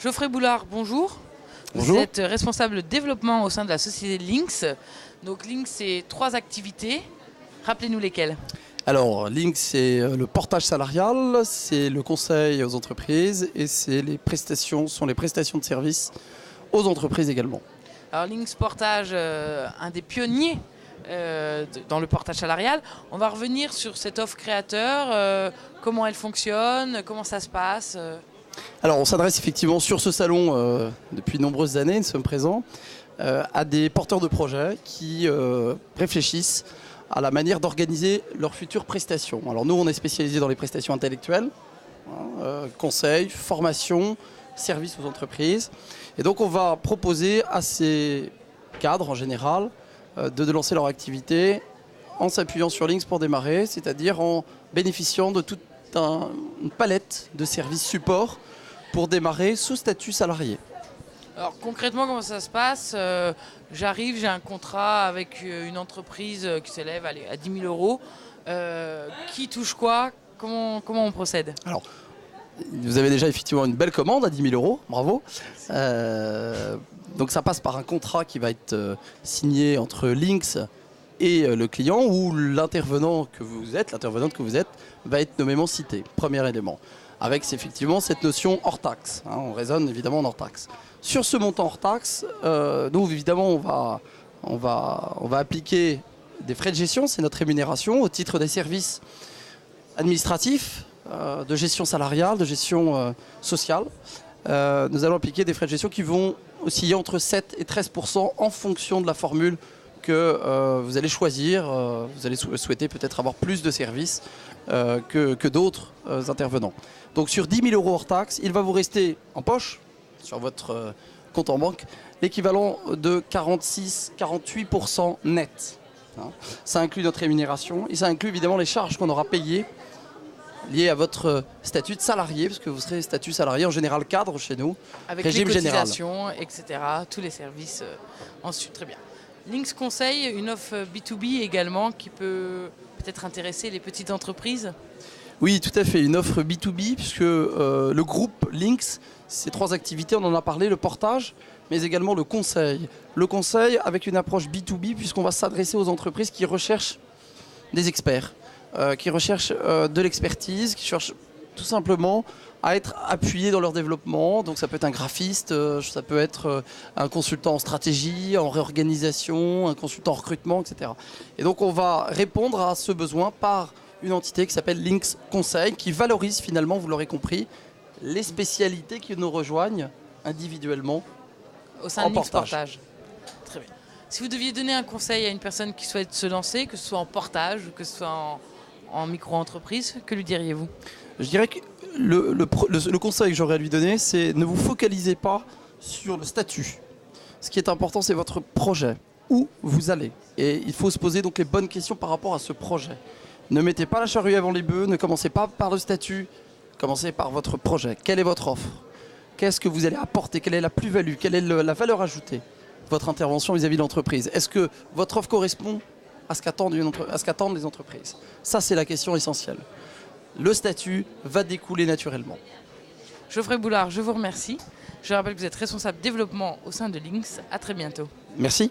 Geoffrey Boulard, bonjour. Bonjour. Vous êtes responsable développement au sein de la société Lynx. Donc Lynx, c'est 3 activités. Rappelez-nous lesquelles. Alors, Lynx, c'est le portage salarial, c'est le conseil aux entreprises et c'est les prestations de services aux entreprises également. Alors Lynx Portage, un des pionniers dans le portage salarial. On va revenir sur cette offre créateur, comment elle fonctionne, comment ça se passe. Alors, on s'adresse effectivement sur ce salon depuis de nombreuses années, nous sommes présents, à des porteurs de projets qui réfléchissent à la manière d'organiser leurs futures prestations. Alors nous, on est spécialisé dans les prestations intellectuelles, conseils, formation, services aux entreprises. Et donc on va proposer à ces cadres en général de lancer leur activité en s'appuyant sur Lynx pour démarrer, c'est-à-dire en bénéficiant de toute une palette de services support pour démarrer sous statut salarié. Alors concrètement, comment ça se passe? J'arrive, j'ai un contrat avec une entreprise qui s'élève à 10 000 euros. Qui touche quoi? Comment on procède? Alors, vous avez déjà effectivement une belle commande à 10 000 euros, bravo. Donc ça passe par un contrat qui va être signé entre Lynx et le client, où l'intervenante que vous êtes va être nommément cité, premier élément. Avec effectivement cette notion hors taxe, on raisonne évidemment en hors taxe. Sur ce montant hors taxe, nous évidemment on va appliquer des frais de gestion, c'est notre rémunération au titre des services administratifs, de gestion salariale, de gestion sociale. Nous allons appliquer des frais de gestion qui vont osciller entre 7 et 13% en fonction de la formule que vous allez choisir. Vous allez souhaiter peut-être avoir plus de services que d'autres intervenants. Donc sur 10 000 euros hors taxe, il va vous rester en poche, sur votre compte en banque, l'équivalent de 46-48% net. Ça inclut notre rémunération et ça inclut évidemment les charges qu'on aura payées liées à votre statut de salarié, parce que vous serez statut salarié en général cadre chez nous, avec régime les général. cotisations, etc., tous les services ensuite, très bien. Lynx Conseil, une offre B2B également qui peut peut-être intéresser les petites entreprises. Oui, tout à fait, une offre B2B, puisque le groupe Lynx, ces 3 activités, on en a parlé, le portage, mais également le conseil. Le conseil avec une approche B2B, puisqu'on va s'adresser aux entreprises qui recherchent des experts, qui recherchent de l'expertise, qui cherchent tout simplement à être appuyés dans leur développement. Donc ça peut être un graphiste, ça peut être un consultant en stratégie, en réorganisation, un consultant en recrutement, etc. Et donc on va répondre à ce besoin par une entité qui s'appelle Lynx Conseil, qui valorise finalement, vous l'aurez compris, les spécialités qui nous rejoignent individuellement au sein de Lynx portage. Portage. Très bien. Si vous deviez donner un conseil à une personne qui souhaite se lancer, que ce soit en portage ou que ce soit en micro-entreprise, que lui diriez-vous? Je dirais que le conseil que j'aurais à lui donner, c'est ne vous focalisez pas sur le statut. Ce qui est important, c'est votre projet, où vous allez. Et il faut se poser donc les bonnes questions par rapport à ce projet. Ne mettez pas la charrue avant les bœufs, ne commencez pas par le statut, commencez par votre projet. Quelle est votre offre? Qu'est-ce que vous allez apporter? Quelle est la plus-value? Quelle est la valeur ajoutée de votre intervention vis-à-vis de l'entreprise? Est-ce que votre offre correspond à ce qu'attendent les entreprises? Ça, c'est la question essentielle. Le statut va découler naturellement. Geoffrey Boulard, je vous remercie. Je rappelle que vous êtes responsable développement au sein de Lynx. À très bientôt. Merci.